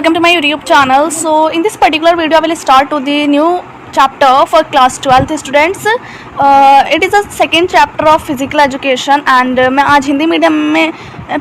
welcome to my YouTube channel. So in this particular video I will start to the new chapter for class 12th students. It is a second chapter of physical education and मैं आज Hindi medium में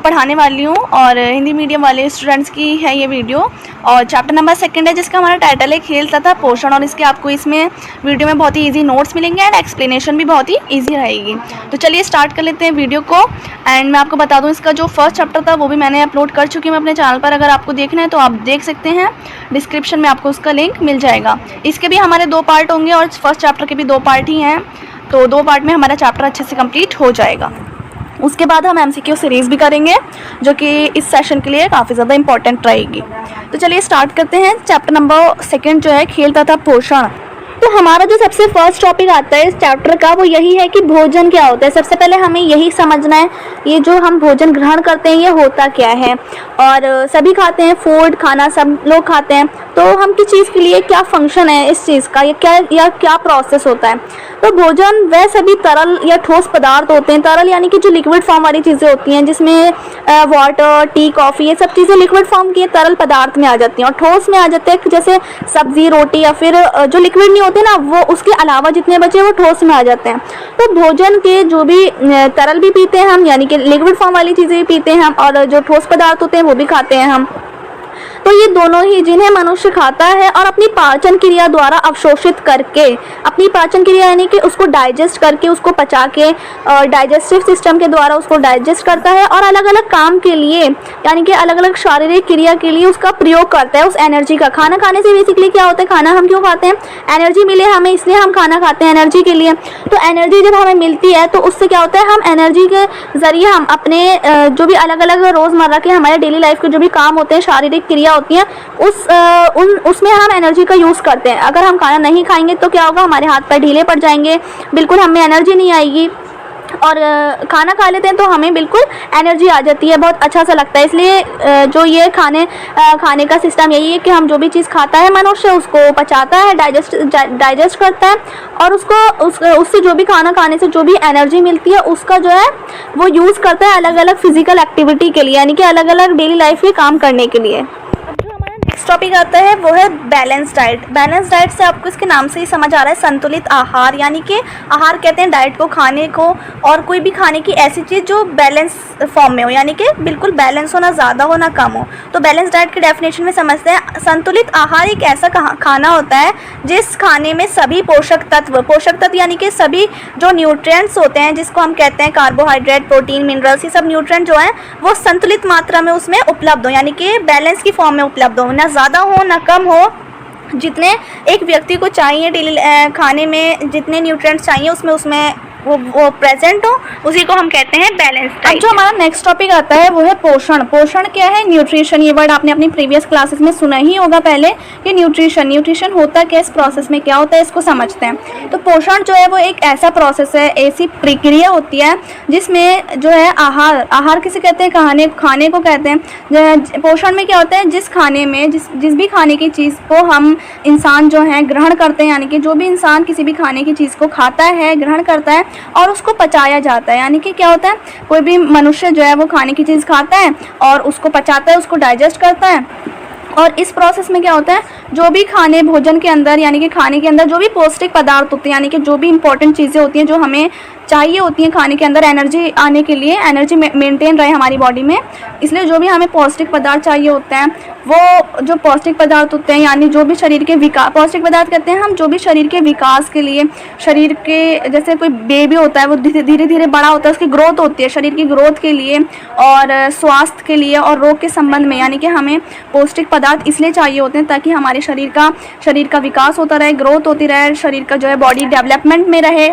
पढ़ाने वाली हूँ और Hindi medium वाले students की है ये वीडियो। और चैप्टर नंबर सेकंड है जिसका हमारा टाइटल है खेल तथा पोषण, और इसके आपको इसमें वीडियो में बहुत ही इजी नोट्स मिलेंगे एंड एक्सप्लेनेशन भी बहुत ही इजी रहेगी। तो चलिए स्टार्ट कर लेते हैं वीडियो को। एंड मैं आपको बता दूं इसका जो फर्स्ट चैप्टर था वो भी मैंने अपलोड कर चुकी हूँ अपने चैनल पर। अगर आपको देखना है तो आप देख सकते हैं, डिस्क्रिप्शन में आपको उसका लिंक मिल जाएगा। इसके भी हमारे 2 पार्ट होंगे और फर्स्ट चैप्टर के भी 2 पार्ट ही हैं, तो 2 पार्ट में हमारा चैप्टर अच्छे से कंप्लीट हो जाएगा। उसके बाद हम MCQ सीरीज़ भी करेंगे जो कि इस सेशन के लिए काफ़ी ज़्यादा इंपॉर्टेंट रहेगी। तो चलिए स्टार्ट करते हैं। चैप्टर नंबर सेकंड जो है खेल तथा पोषण। तो हमारा जो सबसे फर्स्ट टॉपिक आता है इस चैप्टर का वो यही है कि भोजन क्या होता है। सबसे पहले हमें यही समझना है ये जो हम भोजन ग्रहण करते हैं ये होता क्या है। और सभी खाते हैं, फूड खाना सब लोग खाते हैं, तो हम किस चीज़ के लिए क्या फंक्शन है इस चीज़ का, या क्या प्रोसेस होता है। तो भोजन वह सभी तरल या ठोस पदार्थ होते हैं। तरल यानी कि जो लिक्विड फॉर्म वाली चीज़ें होती हैं जिसमें वाटर, टी, कॉफ़ी ये सब चीज़ें लिक्विड फॉर्म की तरल पदार्थ में आ जाती हैं, और ठोस में आ जाते हैं जैसे सब्जी, रोटी, या फिर जो लिक्विड नहीं होते ना वो उसके अलावा जितने बचे वो ठोस में आ जाते हैं। तो भोजन के जो भी तरल भी पीते हैं हम, यानी कि लिक्विड फॉर्म वाली चीज़ें भी पीते हैं हम, और जो ठोस पदार्थ होते हैं वो भी खाते हैं हम। तो ये दोनों ही जिन्हें मनुष्य खाता है और अपनी पाचन क्रिया द्वारा अवशोषित करके, अपनी पाचन क्रिया यानी कि उसको डाइजेस्ट करके, उसको पचा के डाइजेस्टिव सिस्टम के द्वारा उसको डाइजेस्ट करता है और अलग अलग काम के लिए यानी कि अलग अलग शारीरिक क्रिया के लिए उसका प्रयोग करता है उस एनर्जी का। खाना खाने से बेसिकली क्या होता है, खाना हम क्यों खाते हैं, एनर्जी मिले हमें इसलिए हम खाना खाते हैं, एनर्जी के लिए। तो एनर्जी जब हमें मिलती है तो उससे क्या होता है, हम एनर्जी के ज़रिए हम अपने जो भी अलग अलग रोज़मर्रा के हमारे डेली लाइफ के जो भी काम होते हैं, शारीरिक क्रिया होती हैं, उसमें हम एनर्जी का यूज़ करते हैं। अगर हम खाना नहीं खाएंगे तो क्या होगा, हमारे हाथ पैर ढीले पड़ जाएंगे, बिल्कुल हमें एनर्जी नहीं आएगी। और खाना खा लेते हैं तो हमें बिल्कुल एनर्जी आ जाती है, बहुत अच्छा सा लगता है। इसलिए जो ये खाने का सिस्टम यही है कि हम जो भी चीज़ खाता है मनुष्य उसको पचाता है, डाइजेस्ट करता है, और उससे जो भी खाना खाने से जो भी एनर्जी मिलती है उसका जो है वो यूज़ करता है अलग अलग फिजिकल एक्टिविटी के लिए, यानी कि अलग अलग डेली लाइफ के काम करने के लिए। नेक्स्ट टॉपिक आता है वो है बैलेंस डाइट। बैलेंस डाइट से आपको इसके नाम से ही समझ आ रहा है संतुलित आहार, यानी कि आहार कहते हैं डाइट को, खाने को, और कोई भी खाने की ऐसी चीज़ जो बैलेंस फॉर्म में हो, यानी कि बिल्कुल बैलेंस हो, ना ज़्यादा हो ना कम हो। तो बैलेंस डाइट की डेफिनेशन में समझते हैं, संतुलित आहार एक ऐसा खाना होता है जिस खाने में सभी पोषक तत्व यानी कि सभी जो न्यूट्रिएंट्स होते हैं जिसको हम कहते हैं कार्बोहाइड्रेट, प्रोटीन, मिनरल्स, ये सब न्यूट्रिएंट जो हैं वो संतुलित मात्रा में उसमें उपलब्ध हो, यानी कि बैलेंस की फॉर्म में उपलब्ध हो, ना ज़्यादा हो ना कम हो। जितने एक व्यक्ति को चाहिए डेली खाने में, जितने न्यूट्रिएंट्स चाहिए उसमें वो प्रेजेंट हो, उसी को हम कहते हैं बैलेंस डाइट। अब जो हमारा नेक्स्ट टॉपिक आता है वो है पोषण। पोषण क्या है, न्यूट्रिशन। ये वर्ड आपने अपनी प्रीवियस क्लासेस में सुना ही होगा पहले कि न्यूट्रिशन होता क्या, इस प्रोसेस में क्या होता है इसको समझते हैं। तो पोषण जो है वो एक ऐसा प्रोसेस है, ऐसी प्रक्रिया होती है जिसमें जो है आहार किसे कहते हैं, खाने को कहते हैं। पोषण में क्या होता है, जिस खाने में जिस भी खाने की चीज़ को हम इंसान जो है ग्रहण करते हैं, यानी कि जो भी इंसान किसी भी खाने की चीज़ को खाता है, ग्रहण करता है और उसको पचाया जाता है, यानी कि क्या होता है, कोई भी मनुष्य जो है वो खाने की चीज़ खाता है और उसको पचाता है, उसको डाइजेस्ट करता है। और इस प्रोसेस में क्या होता है, जो भी भोजन के अंदर यानी कि खाने के अंदर जो भी पौष्टिक पदार्थ होते हैं, यानी कि जो भी इंपॉर्टेंट चीज़ें होती हैं जो हमें चाहिए होती हैं खाने के अंदर एनर्जी आने के लिए, एनर्जी मेंटेन रहे हमारी बॉडी में, इसलिए जो भी हमें पौष्टिक पदार्थ चाहिए होते हैं वो जो पौष्टिक पदार्थ होते हैं, यानी जो भी शरीर के विकास, पौष्टिक पदार्थ कहते हैं हम जो भी शरीर के विकास के लिए, शरीर के जैसे कोई बेबी होता है वो धीरे धीरे बड़ा होता है, उसकी ग्रोथ होती है, शरीर की ग्रोथ के लिए और स्वास्थ्य के लिए और रोग के संबंध में, यानी कि हमें पौष्टिक पदार्थ इसलिए चाहिए होते हैं ताकि हमारे शरीर का विकास होता रहे, ग्रोथ होती रहे, शरीर का जो है बॉडी डेवलपमेंट में रहे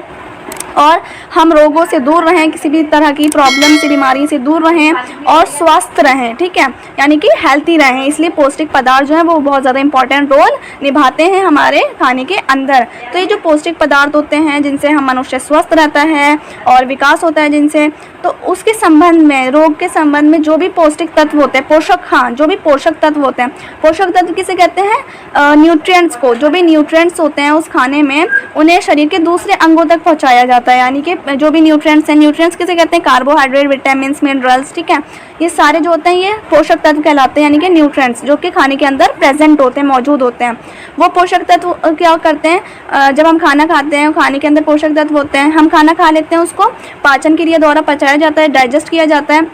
और हम रोगों से दूर रहें, किसी भी तरह की प्रॉब्लम से, बीमारी से दूर रहें और स्वस्थ रहें, ठीक है, यानी कि हेल्थी रहें। इसलिए पौष्टिक पदार्थ जो है वो बहुत ज़्यादा इंपॉर्टेंट रोल निभाते हैं हमारे खाने के अंदर। तो ये जो पौष्टिक पदार्थ होते हैं जिनसे हम मनुष्य स्वस्थ रहता है और विकास होता है जिनसे, तो उसके संबंध में, रोग के संबंध में जो भी पौष्टिक तत्व होते हैं, जो भी पोषक तत्व होते हैं, पोषक तत्व किसे कहते हैं, न्यूट्रिएंट्स को। जो भी न्यूट्रिएंट्स होते हैं उस खाने में उन्हें शरीर के दूसरे अंगों तक पहुँचाया जाता जाता है, यानी कि जो भी न्यूट्रिएंट्स हैं, न्यूट्रिएंट्स किसे कहते हैं, कार्बोहाइड्रेट, विटामिन, मिनरल्स, ठीक है, ये सारे जो होते हैं ये पोषक तत्व कहलाते हैं, यानी कि न्यूट्रिएंट्स जो कि खाने के अंदर प्रेजेंट होते हैं, मौजूद होते हैं। वो पोषक तत्व क्या करते हैं, जब हम खाना खाते हैं खाने के अंदर पोषक तत्व होते हैं, हम खाना खा लेते हैं, उसको पाचन क्रिया द्वारा पचाया जाता है, डाइजेस्ट किया जाता है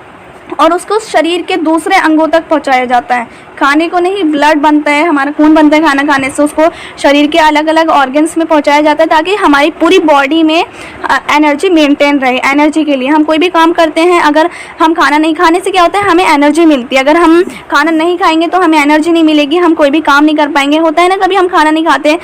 और उसको शरीर के दूसरे अंगों तक पहुंचाया जाता है। खाने को नहीं, ब्लड बनता है, हमारा खून बनता है खाना खाने से, उसको शरीर के अलग अलग ऑर्गन्स में पहुंचाया जाता है ताकि हमारी पूरी बॉडी में एनर्जी मेंटेन रहे। एनर्जी के लिए हम कोई भी काम करते हैं, अगर हम खाना नहीं खाने से क्या होता है, हमें एनर्जी मिलती है। अगर हम खाना नहीं खाएंगे तो हमें एनर्जी नहीं मिलेगी, हम कोई भी काम नहीं कर पाएंगे। होता है ना, कभी हम खाना नहीं खाते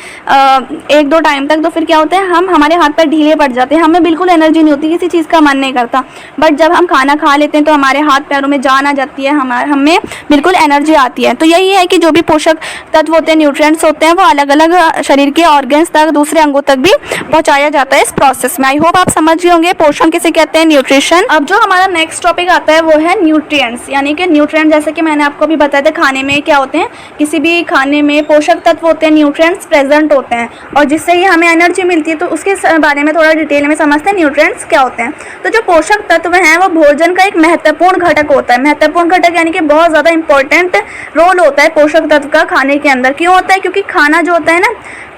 1-2 टाइम तक, तो फिर क्या होता है, हमारे हाथ पैर ढीले पड़ जाते हैं, हमें बिल्कुल एनर्जी नहीं होती, किसी चीज़ का मन नहीं करता। बट जब हम खाना खा लेते हैं तो हमारे हाथ पैरों में जान आ जाती है, हमें बिल्कुल एनर्जी आती है। तो यही है कि जो भी पोषक तत्व होते हैं, न्यूट्रिएंट्स होते हैं, वो अलग अलग शरीर के ऑर्गन्स तक, दूसरे अंगों तक भी पहुंचाया जाता है इस प्रोसेस में। आई होप आप समझ गए होंगे पोषण किसे कहते हैं, न्यूट्रिशन। अब जो हमारा नेक्स्ट टॉपिक आता है वो है न्यूट्रिएंट्स, यानी कि न्यूट्रिएंट जैसे कि मैंने आपको अभी बताया था, खाने में क्या होते हैं, किसी भी खाने में पोषक तत्व होते हैं, न्यूट्रिएंट्स प्रेजेंट होते हैं और जिससे ही हमें एनर्जी मिलती है। तो उसके बारे में थोड़ा डिटेल में समझते हैं, न्यूट्रिएंट्स क्या होते हैं। तो जो पोषक तत्व हैं वो भोजन का एक महत्वपूर्ण घटक होता है। महत्वपूर्ण घटक यानी कि बहुत ज़्यादा इंपॉर्टेंट रोल होता है पोषक तत्व का खाने के अंदर। क्यों होता है, क्योंकि खाना जो होता है ना,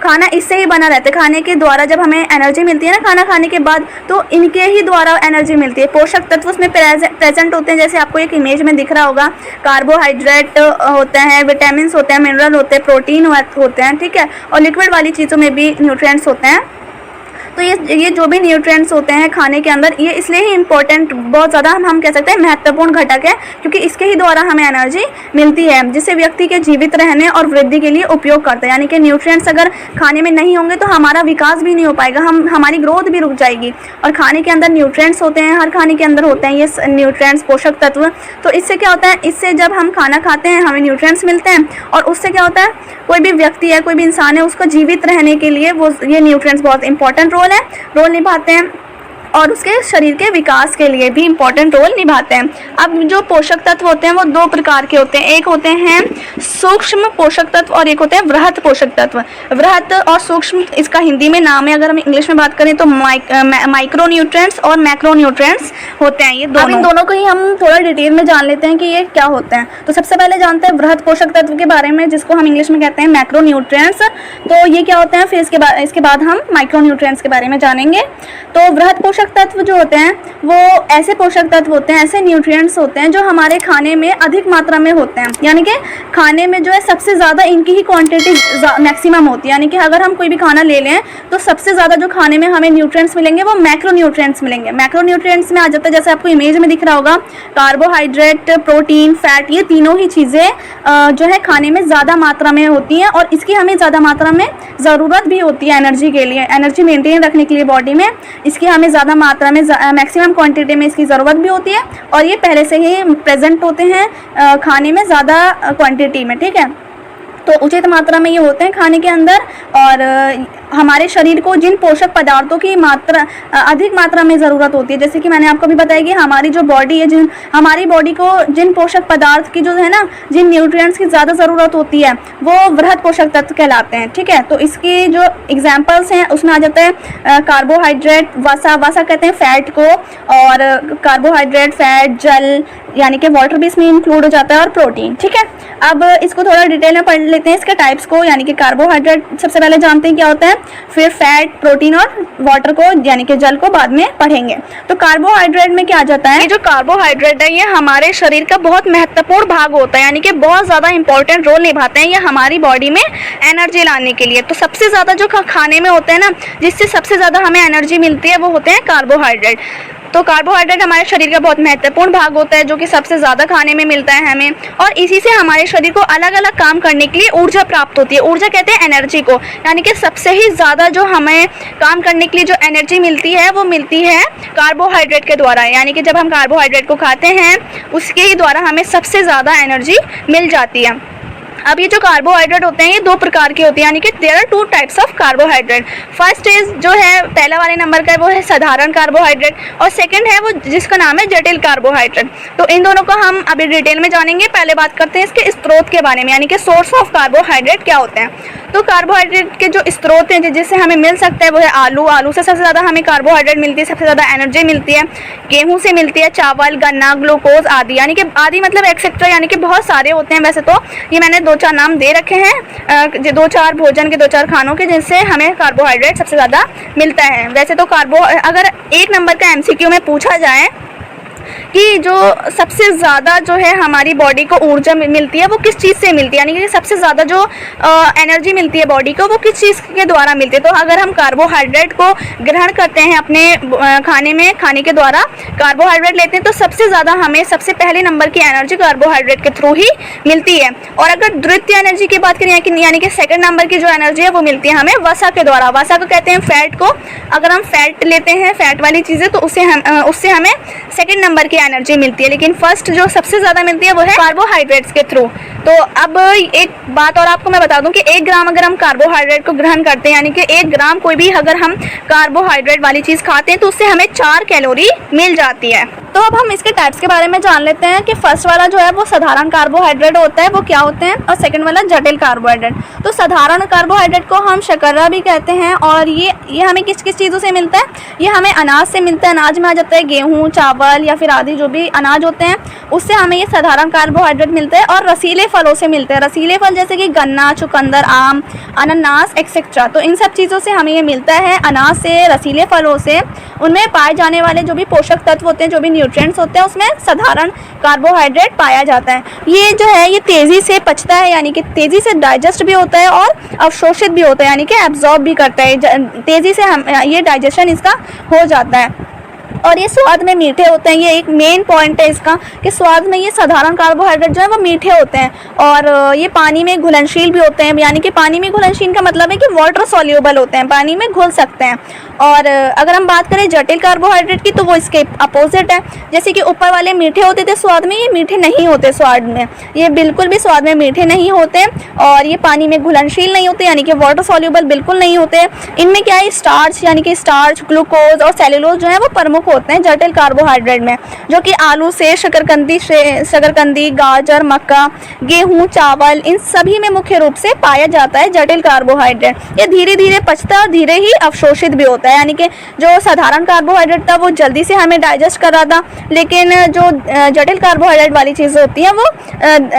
खाना इससे ही बना रहता है। खाने के द्वारा जब हमें एनर्जी मिलती है ना खाना खाने के बाद, तो इनके ही द्वारा एनर्जी मिलती है। पोषक तत्व उसमें प्रेजेंट होते हैं, जैसे आपको एक इमेज में दिख रहा होगा, कार्बोहाइड्रेट होते हैं, विटामिन होते हैं, मिनरल होते हैं, प्रोटीन होते हैं, ठीक है, और लिक्विड वाली चीज़ों में भी न्यूट्रिएंट्स होते हैं। तो ये जो भी न्यूट्रिएंट्स होते हैं खाने के अंदर, ये इसलिए ही इम्पोर्टेंट, बहुत ज़्यादा हम कह सकते हैं महत्वपूर्ण घटक है, क्योंकि इसके ही द्वारा हमें एनर्जी मिलती है, जिससे व्यक्ति के जीवित रहने और वृद्धि के लिए उपयोग करता है। यानी कि न्यूट्रिएंट्स अगर खाने में नहीं होंगे तो हमारा विकास भी नहीं हो पाएगा, हमारी ग्रोथ भी रुक जाएगी। और खाने के अंदर न्यूट्रिएंट्स होते हैं, हर खाने के अंदर होते हैं ये न्यूट्रिएंट्स, पोषक तत्व। तो इससे क्या होता है, इससे जब हम खाना खाते हैं हमें न्यूट्रिएंट्स मिलते हैं और उससे क्या होता है, कोई भी व्यक्ति है, कोई भी इंसान है, उसको जीवित रहने के लिए वो ये न्यूट्रिएंट्स बहुत इंपॉर्टेंट रोल निभाते हैं और उसके शरीर के विकास के लिए भी इम्पोर्टेंट रोल निभाते हैं। अब जो पोषक तत्व होते हैं वो 2 प्रकार के होते हैं, एक होते हैं सूक्ष्म पोषक तत्व और एक होते हैं वृहत पोषक तत्व। वृहत और सूक्ष्म इसका हिंदी में नाम है, अगर हम इंग्लिश में बात करें तो माइक्रो न्यूट्रिएंट्स और मैक्रो न्यूट्रिएंट्स होते हैं ये दोनों। अब इन दोनों को ही हम थोड़ा डिटेल में जान लेते हैं कि ये क्या होते हैं। तो सबसे पहले जानते हैं वृहत पोषक तत्व के बारे में, जिसको हम इंग्लिश में कहते हैं मैक्रो न्यूट्रिएंट्स। तो ये क्या होते हैं, फिर इसके बाद हम माइक्रो न्यूट्रिएंट्स के बारे में जानेंगे। तो वृहत पोषक तत्व जो होते हैं वो ऐसे पोषक तत्व होते हैं, ऐसे न्यूट्रिएंट्स होते हैं जो हमारे खाने में अधिक मात्रा में होते हैं। यानी कि खाने में जो है सबसे ज़्यादा इनकी ही क्वांटिटी मैक्सिमम होती है। यानी कि अगर हम कोई भी खाना ले लें तो सबसे ज़्यादा जो खाने में हमें न्यूट्रिएंट्स मिलेंगे वो मैक्रो न्यूट्रिएंट्स मिलेंगे। मैक्रो न्यूट्रिएंट्स में आ जाता है, जैसे आपको इमेज में दिख रहा होगा, कार्बोहाइड्रेट, प्रोटीन, फैट, ये तीनों ही चीज़ें जो है खाने में ज़्यादा मात्रा में होती हैं और इसकी हमें ज़्यादा मात्रा में ज़रूरत भी होती है एनर्जी के लिए, एनर्जी मेंटेन रखने के लिए बॉडी में। इसकी हमें ज़्यादा मात्रा में, मैक्सिमम क्वांटिटी में इसकी ज़रूरत भी होती है और ये पहले से ही प्रेजेंट होते हैं खाने में ज़्यादा क्वांटिटी में, ठीक है। तो उचित मात्रा में ये होते हैं खाने के अंदर और हमारे शरीर को जिन पोषक पदार्थों की मात्रा अधिक मात्रा में ज़रूरत होती है, जैसे कि मैंने आपको भी बताया कि हमारी जो बॉडी है, हमारी बॉडी को जिन पोषक पदार्थ की जो है ना, जिन न्यूट्रिएंट्स की ज़्यादा ज़रूरत होती है वो वृहत पोषक तत्व कहलाते हैं, ठीक है। तो इसकी जो एग्जांपल्स हैं उसमें आ जाता है कार्बोहाइड्रेट, वसा कहते हैं फैट को, और कार्बोहाइड्रेट, फैट, जल यानी कि वाटर भी इसमें इंक्लूड हो जाता है, और प्रोटीन, ठीक है। अब इसको थोड़ा डिटेल में पढ़ लेते हैं इसके टाइप्स को। यानी कि कार्बोहाइड्रेट सबसे पहले जानते हैं क्या होता है, फिर फैट, प्रोटीन और वाटर को यानी कि जल को बाद में पढ़ेंगे। तो कार्बोहाइड्रेट में क्या आ जाता है, ये जो कार्बोहाइड्रेट है ये हमारे शरीर का बहुत महत्वपूर्ण भाग होता है, यानी कि बहुत ज़्यादा इंपॉर्टेंट रोल निभाते हैं ये हमारी बॉडी में एनर्जी लाने के लिए। तो सबसे ज़्यादा जो खाने में होते हैं ना, जिससे सबसे ज़्यादा हमें एनर्जी मिलती है वो होते हैं कार्बोहाइड्रेट। तो कार्बोहाइड्रेट हमारे शरीर का बहुत महत्वपूर्ण भाग होता है जो कि सबसे ज़्यादा खाने में मिलता है हमें, और इसी से हमारे शरीर को अलग अलग काम करने के लिए ऊर्जा प्राप्त होती है। ऊर्जा कहते हैं एनर्जी को, यानी कि सबसे ही ज़्यादा जो हमें काम करने के लिए जो एनर्जी मिलती है वो मिलती है कार्बोहाइड्रेट के द्वारा। यानी कि जब हम कार्बोहाइड्रेट को खाते हैं उसके ही द्वारा हमें सबसे ज़्यादा एनर्जी मिल जाती है। अब ये जो कार्बोहाइड्रेट होते हैं ये दो प्रकार के होते हैं, यानी कि there are two types of carbohydrate. First is जो है पहला वाले नंबर का है वो है साधारण कार्बोहाइड्रेट, और सेकंड है वो जिसका नाम है जटिल कार्बोहाइड्रेट। तो इन दोनों को हम अभी डिटेल में जानेंगे। पहले बात करते हैं इसके स्रोत के बारे में, यानी कि सोर्स ऑफ कार्बोहाइड्रेट क्या होते हैं। तो कार्बोहाइड्रेट के जो स्रोत हैं जिससे हमें मिल सकता है वो है आलू। आलू से सबसे ज़्यादा हमें कार्बोहाइड्रेट मिलती है, सबसे ज़्यादा एनर्जी मिलती है। गेहूँ से मिलती है चावल, गन्ना, ग्लूकोज आदि, यानी कि आदि मतलब एक्सेट्रा, यानी कि बहुत सारे होते हैं। वैसे तो ये मैंने दो चार नाम दे रखे हैं, दो चार भोजन के, दो चार खानों के, जिनसे हमें कार्बोहाइड्रेट सबसे ज़्यादा मिलता है। वैसे तो अगर एक नंबर का MCQ में पूछा जाए कि जो सबसे ज़्यादा जो है हमारी बॉडी को ऊर्जा मिलती है वो किस चीज़ से मिलती है, यानी कि सबसे ज़्यादा जो एनर्जी मिलती है बॉडी को वो किस चीज़ के द्वारा मिलती है। तो अगर हम कार्बोहाइड्रेट को ग्रहण करते हैं अपने खाने के द्वारा कार्बोहाइड्रेट लेते हैं तो सबसे ज़्यादा हमें सबसे पहले नंबर की एनर्जी कार्बोहाइड्रेट के थ्रू ही मिलती है। और अगर द्वितीय एनर्जी की बात करें, यानी कि सेकंड नंबर की जो एनर्जी है वो मिलती है हमें वसा के द्वारा। वसा को कहते हैं फैट को। अगर हम फैट लेते हैं, फैट वाली चीज़ें, तो उससे हमें सेकंड नंबर की एनर्जी मिलती है। लेकिन फर्स्ट जो सबसे ज़्यादा मिलती है वो है कार्बोहाइड्रेट्स के थ्रू। तो अब एक बात और आपको मैं बता दूं कि 1 ग्राम अगर हम कार्बोहाइड्रेट को ग्रहण करते हैं, यानी कि 1 ग्राम कोई भी अगर हम कार्बोहाइड्रेट वाली चीज़ खाते हैं तो उससे हमें 4 कैलोरी मिल जाती है। तो अब हम इसके टाइप्स के बारे में जान लेते हैं कि फर्स्ट वाला जो है वो साधारण कार्बोहाइड्रेट होता है, वो क्या होते हैं, और सेकंड वाला जटिल कार्बोहाइड्रेट। तो साधारण कार्बोहाइड्रेट को हम शर्करा भी कहते हैं, और ये हमें किस किस चीज़ों से मिलता है, ये हमें अनाज से मिलता है। अनाज में आ जाता है गेहूँ, चावल या फिर आदि जो भी अनाज होते हैं, उससे हमें ये साधारण कार्बोहाइड्रेट मिलता है। और रसीले फलों से मिलते हैं, रसीले फल जैसे कि गन्ना, चुकंदर, आम, अनानास एक्सेट्रा। तो इन सब चीज़ों से हमें ये मिलता है, अनाज से, रसीले फलों से। उनमें पाए जाने वाले जो भी पोषक तत्व होते हैं, जो भी न्यूट्रिएंट्स होते हैं, उसमें साधारण कार्बोहाइड्रेट पाया जाता है। ये जो है ये तेज़ी से पचता है, यानी कि तेज़ी से डाइजेस्ट भी होता है और अवशोषित भी होता है, यानी कि एब्जॉर्ब भी करता है। तेज़ी से ये डाइजेशन इसका हो जाता है। और ये स्वाद में मीठे होते हैं। ये एक मेन पॉइंट है इसका कि स्वाद में ये साधारण कार्बोहाइड्रेट जो है वो मीठे होते हैं, और ये पानी में घुलनशील भी होते हैं। यानी कि पानी में घुलनशील का मतलब है कि वाटर सॉल्यूबल होते हैं, पानी में घुल सकते हैं। और अगर हम बात करें जटिल कार्बोहाइड्रेट की तो वो इसके अपोजिट है। जैसे कि ऊपर वाले मीठे होते थे स्वाद में, ये मीठे नहीं होते स्वाद में, ये बिल्कुल भी स्वाद में मीठे नहीं होते, और ये पानी में घुलनशील नहीं होते, यानी कि वाटर सॉल्यूबल बिल्कुल नहीं होते। इनमें क्या है, स्टार्च, यानी कि स्टार्च, ग्लूकोज और सेलुलोज जो है वो प्रमुख होते हैं जटिल कार्बोहाइड्रेट में, जो कि आलू से, शकरकंदी, गाजर, मक्का, गेहूं, चावल, इन सभी में मुख्य रूप से पाया जाता है जटिल कार्बोहाइड्रेट। ये धीरे धीरे पचता है और धीरे ही अवशोषित भी होता है, यानी कि जो साधारण कार्बोहाइड्रेट था वो जल्दी से हमें डाइजेस्ट कर रहा था, लेकिन जो जटिल कार्बोहाइड्रेट वाली चीज़ें होती हैं वो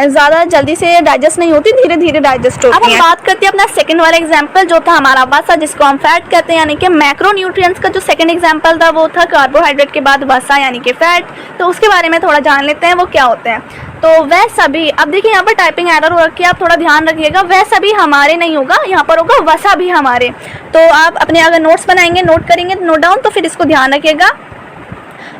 ज़्यादा जल्दी से डाइजेस्ट नहीं होती, धीरे धीरे डाइजेस्ट होती हैं। अब हम बात करते हैं अपना सेकंड वाला एग्जाम्पल, जो था हमारा वसा, जिसको हम फैट कहते हैं, यानी कि मैक्रोन्यूट्रिएंट्स का जो सेकंड एग्जाम्पल था वो था कार्बोहाइड्रेट के बाद वसा, यानी कि फैट। तो उसके बारे में थोड़ा जान लेते हैं वो क्या होते हैं। तो वह सभी, अब देखिए यहाँ पर टाइपिंग एरर हो रखी है, आप थोड़ा ध्यान रखिएगा। वह सभी हमारे नहीं होगा, यहाँ पर होगा वसा भी हमारे। तो आप अपने अगर नोट्स बनाएंगे, नोट करेंगे, नोट डाउन, तो फिर इसको ध्यान रखिएगा।